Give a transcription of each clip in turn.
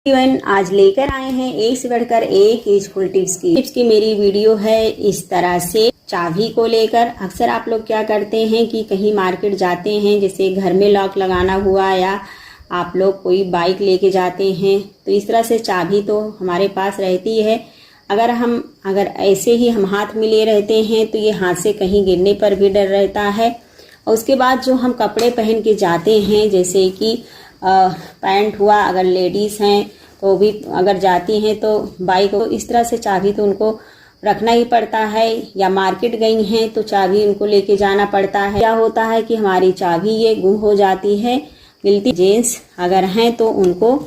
आज लेकर आए हैं एक से बढ़कर एक यूजफुल टिप्स की मेरी वीडियो है इस तरह से चाबी को लेकर। अक्सर आप लोग क्या करते हैं कि कहीं मार्केट जाते हैं, जैसे घर में लॉक लगाना हुआ या आप लोग कोई बाइक लेके जाते हैं, तो इस तरह से चाबी तो हमारे पास रहती है। अगर ऐसे ही हम हाथ में लिए रहते हैं तो ये हाथ से कहीं गिरने पर भी डर रहता है। और उसके बाद जो हम कपड़े पहन के जाते हैं, जैसे कि पैंट हुआ, अगर लेडीज़ हैं तो भी अगर जाती हैं तो बाइक को इस तरह से चाबी तो उनको रखना ही पड़ता है, या मार्केट गई हैं तो चाबी उनको लेके जाना पड़ता है। क्या होता है कि हमारी चाबी ये गुम हो जाती है, मिलती। जेंट्स अगर हैं तो उनको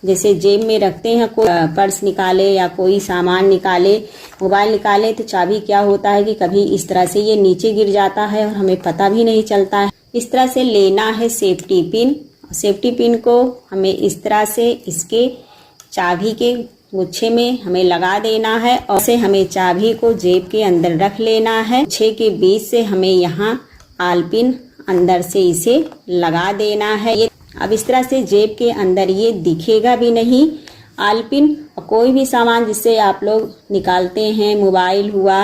जैसे जेब में रखते हैं, कोई पर्स निकाले या कोई सामान निकाले, मोबाइल निकाले, तो चाबी क्या होता है कि कभी इस तरह से ये नीचे गिर जाता है और हमें पता भी नहीं चलता है। इस तरह से लेना है सेफ्टी पिन। सेफ्टी पिन को हमें इस तरह से इसके चाबी के गुच्छे में हमें लगा देना है और से हमें चाबी को जेब के अंदर रख लेना है। गुच्छे के बीच से हमें यहाँ आल पिन अंदर से इसे लगा देना है। ये अब इस तरह से जेब के अंदर ये दिखेगा भी नहीं आल पिन। और कोई भी सामान जिससे आप लोग निकालते हैं, मोबाइल हुआ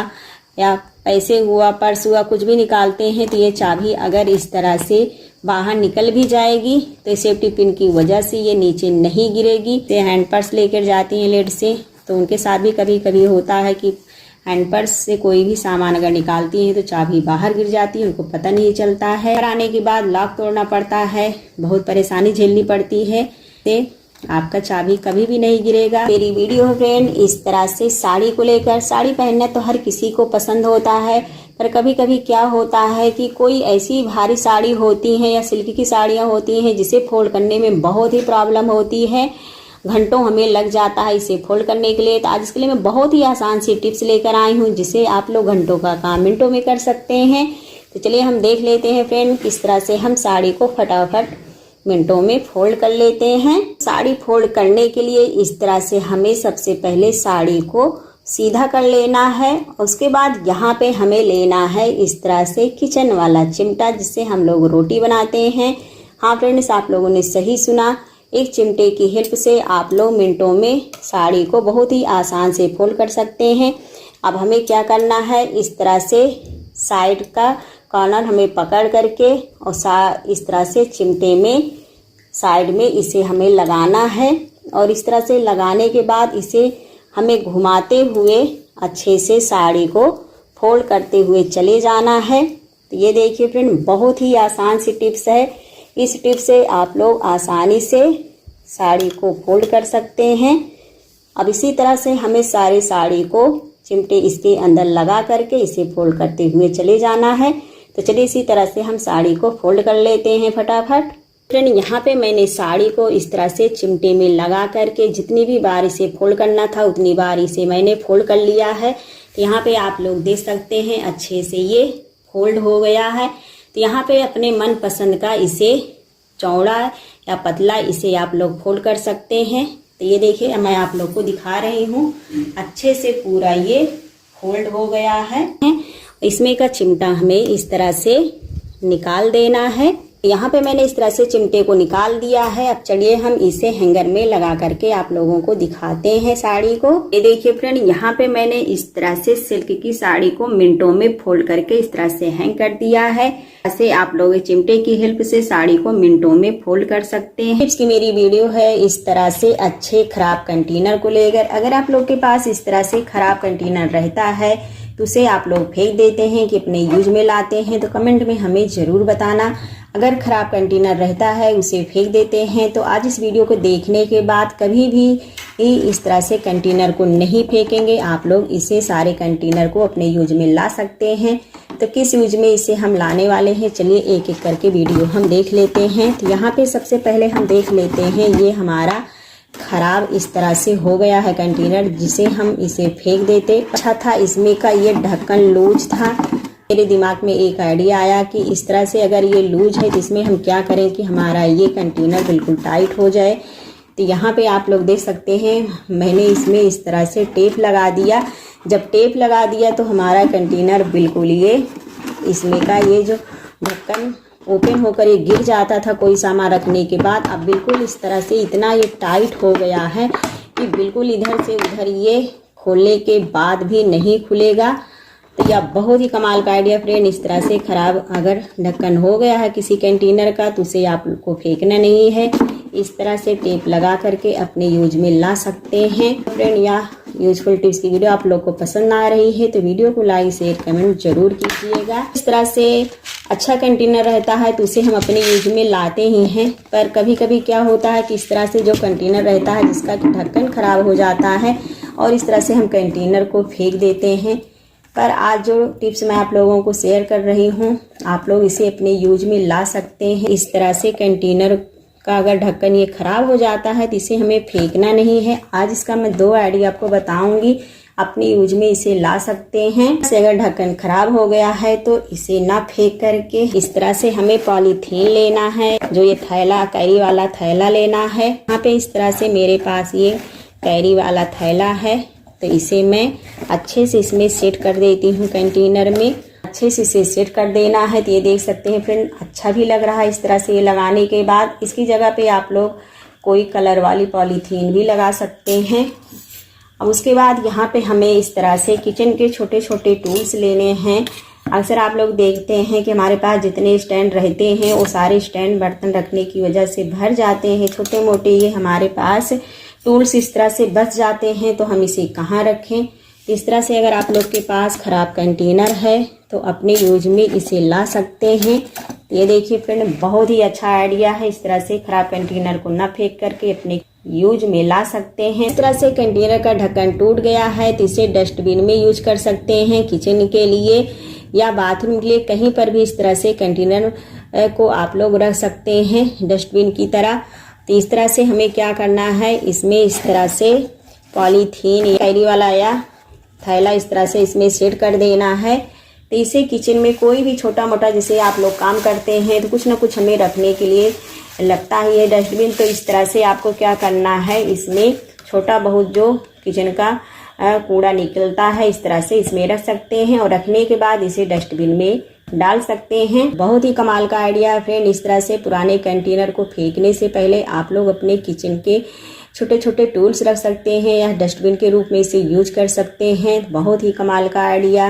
या पैसे हुआ, पर्स हुआ, कुछ भी निकालते हैं, तो ये चाबी अगर इस तरह से बाहर निकल भी जाएगी तो सेफ्टी पिन की वजह से ये नीचे नहीं गिरेगी। तो हैंड पर्स लेकर जाती हैं लेट से, तो उनके साथ भी कभी कभी होता है कि हैंड पर्स से कोई भी सामान अगर निकालती हैं तो चाबी बाहर गिर जाती है, उनको पता नहीं चलता है। घर आने के बाद लॉक तोड़ना पड़ता है, बहुत परेशानी झेलनी पड़ती है। तो आपका चाबी कभी भी नहीं गिरेगा। मेरी वीडियो फ्रेंड इस तरह से साड़ी को लेकर। साड़ी पहनना तो हर किसी को पसंद होता है, पर कभी कभी क्या होता है कि कोई ऐसी भारी साड़ी होती है या सिल्क की साड़ियाँ होती हैं जिसे फोल्ड करने में बहुत ही प्रॉब्लम होती है, घंटों हमें लग जाता है इसे फोल्ड करने के लिए। तो आज इसके लिए मैं बहुत ही आसान सी टिप्स लेकर आई हूँ जिसे आप लोग घंटों का काम मिनटों में कर सकते हैं। तो चलिए हम देख लेते हैं फ्रेंड किस तरह से हम साड़ी को फटाफट मिनटों में फोल्ड कर लेते हैं। साड़ी फोल्ड करने के लिए इस तरह से हमें सबसे पहले साड़ी को सीधा कर लेना है। उसके बाद यहाँ पे हमें लेना है इस तरह से किचन वाला चिमटा, जिससे हम लोग रोटी बनाते हैं। हाँ फ्रेंड्स, आप लोगों ने सही सुना, एक चिमटे की हेल्प से आप लोग मिनटों में साड़ी को बहुत ही आसान से फोल्ड कर सकते हैं। अब हमें क्या करना है, इस तरह से साइड का कॉर्नर हमें पकड़ करके और इस तरह से चिमटे में साइड में इसे हमें लगाना है। और इस तरह से लगाने के बाद इसे हमें घुमाते हुए अच्छे से साड़ी को फोल्ड करते हुए चले जाना है। तो ये देखिए फ्रेंड, बहुत ही आसान सी टिप्स है। इस टिप से आप लोग आसानी से साड़ी को फोल्ड कर सकते हैं। अब इसी तरह से हमें सारी साड़ी को चिमटे इसके अंदर लगा करके इसे फोल्ड करते हुए चले जाना है। तो चलिए इसी तरह से हम साड़ी को फोल्ड कर लेते हैं फटाफट। फ्रेंड, यहाँ पे मैंने साड़ी को इस तरह से चिमटे में लगा करके जितनी भी बार इसे फोल्ड करना था उतनी बार इसे मैंने फोल्ड कर लिया है। तो यहाँ पे आप लोग देख सकते हैं अच्छे से ये फोल्ड हो गया है। तो यहाँ पे अपने मन पसंद का इसे चौड़ा या पतला इसे आप लोग फोल्ड कर सकते हैं। तो ये देखिए मैं आप लोग को दिखा रही हूँ, अच्छे से पूरा ये फोल्ड हो गया है। इसमें का चिमटा हमें इस तरह से निकाल देना है। यहाँ पे मैंने इस तरह से चिमटे को निकाल दिया है। अब चलिए हम इसे हैंगर में लगा करके आप लोगों को दिखाते हैं साड़ी को। ये देखिए फ्रेंड, यहाँ पे मैंने इस तरह से सिल्क की साड़ी को मिनटों में फोल्ड करके इस तरह से हैंग कर दिया है। ऐसे आप लोग चिमटे की हेल्प से साड़ी को मिनटों में फोल्ड कर सकते हैं। टिप्स की मेरी वीडियो है इस तरह से अच्छे खराब कंटेनर को लेकर। अगर आप लोग के पास इस तरह से खराब कंटेनर रहता है तो उसे आप लोग फेंक देते हैं कि अपने यूज में लाते हैं, तो कमेंट में हमें जरूर बताना। अगर खराब कंटेनर रहता है उसे फेंक देते हैं, तो आज इस वीडियो को देखने के बाद कभी भी इस तरह से कंटेनर को नहीं फेंकेंगे। आप लोग इसे सारे कंटेनर को अपने यूज में ला सकते हैं। तो किस यूज में इसे हम लाने वाले हैं, चलिए एक एक करके वीडियो हम देख लेते हैं। तो यहाँ पे सबसे पहले हम देख लेते हैं, ये हमारा खराब इस तरह से हो गया है कंटेनर, जिसे हम इसे फेंक देते। अच्छा था इसमें का ये ढक्कन लूज था। मेरे दिमाग में एक आइडिया आया कि इस तरह से अगर ये लूज है तो इसमें हम क्या करें कि हमारा ये कंटेनर बिल्कुल टाइट हो जाए। तो यहाँ पे आप लोग देख सकते हैं मैंने इसमें इस तरह से टेप लगा दिया। जब टेप लगा दिया तो हमारा कंटेनर बिल्कुल ये इसमें का ये जो ढक्कन ओपन होकर ये गिर जाता था कोई सामान रखने के बाद। अब बिल्कुल इस तरह से इतना ये टाइट हो गया है कि बिल्कुल इधर से उधर ये खोलने के बाद भी नहीं खुलेगा। तो यह बहुत ही कमाल का आइडिया फ्रेंड। इस तरह से खराब अगर ढक्कन हो गया है किसी कंटेनर का तो उसे आपको फेंकना नहीं है, इस तरह से टेप लगा करके अपने यूज में ला सकते हैं। फ्रेंड यह यूजफुल टिप्स की वीडियो आप लोग को पसंद आ रही है तो वीडियो को लाइक शेयर कमेंट जरूर कीजिएगा। इस तरह से अच्छा कंटेनर रहता है तो उसे हम अपने यूज में लाते ही हैं, पर कभी कभी क्या होता है कि इस तरह से जो कंटेनर रहता है जिसका कि ढक्कन खराब हो जाता है और इस तरह से हम कंटेनर को फेंक देते हैं। पर आज जो टिप्स मैं आप लोगों को शेयर कर रही हूँ आप लोग इसे अपने यूज में ला सकते हैं। इस तरह से कंटेनर का अगर ढक्कन ये खराब हो जाता है तो इसे हमें फेंकना नहीं है। आज इसका मैं 2 आइडिया आपको बताऊंगी, अपने यूज में इसे ला सकते हैं। से अगर ढक्कन खराब हो गया है तो इसे ना फेंक करके इस तरह से हमें पॉलीथीन लेना है, जो ये थैला कैरी वाला थैला लेना है। यहाँ पे इस तरह से मेरे पास ये कैरी वाला थैला है तो इसे मैं अच्छे से इसमें सेट कर देती हूँ। कंटेनर में अच्छे से इसे सेट कर देना है। तो ये देख सकते हैं फ्रेंड अच्छा भी लग रहा है इस तरह से ये लगाने के बाद। इसकी जगह पे आप लोग कोई कलर वाली पॉलीथीन भी लगा सकते हैं। अब उसके बाद यहाँ पे हमें इस तरह से किचन के छोटे छोटे टूल्स लेने हैं। अक्सर आप लोग देखते हैं कि हमारे पास जितने स्टैंड रहते हैं वो सारे स्टैंड बर्तन रखने की वजह से भर जाते हैं। छोटे मोटे ये हमारे पास टूल्स इस तरह से बच जाते हैं तो हम इसे कहाँ रखें। इस तरह से अगर आप लोग के पास खराब कंटेनर है तो अपने यूज में इसे ला सकते हैं। ये देखिए फ्रेंड बहुत ही अच्छा आइडिया है। इस तरह से खराब कंटेनर को ना फेंक करके अपने यूज में ला सकते हैं। इस तरह से कंटेनर का ढक्कन टूट गया है तो इसे डस्टबिन में यूज कर सकते हैं, किचन के लिए या बाथरूम के लिए कहीं पर भी इस तरह से कंटेनर को आप लोग रख सकते हैं डस्टबिन की तरह। तो इस तरह से हमें क्या करना है, इसमें इस तरह से पॉलीथीन कैरी वाला या थैला इस तरह से इसमें सेट कर देना है। तो इसे किचन में कोई भी छोटा मोटा जैसे आप लोग काम करते हैं तो कुछ ना कुछ हमें रखने के लिए लगता ही है डस्टबिन। तो इस तरह से आपको क्या करना है, इसमें छोटा बहुत जो किचन का कूड़ा निकलता है इस तरह से इसमें रख सकते हैं और रखने के बाद इसे डस्टबिन में डाल सकते हैं। बहुत ही कमाल का आइडिया है फ्रेंड। इस तरह से पुराने कंटेनर को फेंकने से पहले आप लोग अपने किचन के छोटे छोटे टूल्स रख सकते हैं या डस्टबिन के रूप में इसे यूज कर सकते हैं। बहुत ही कमाल का आइडिया।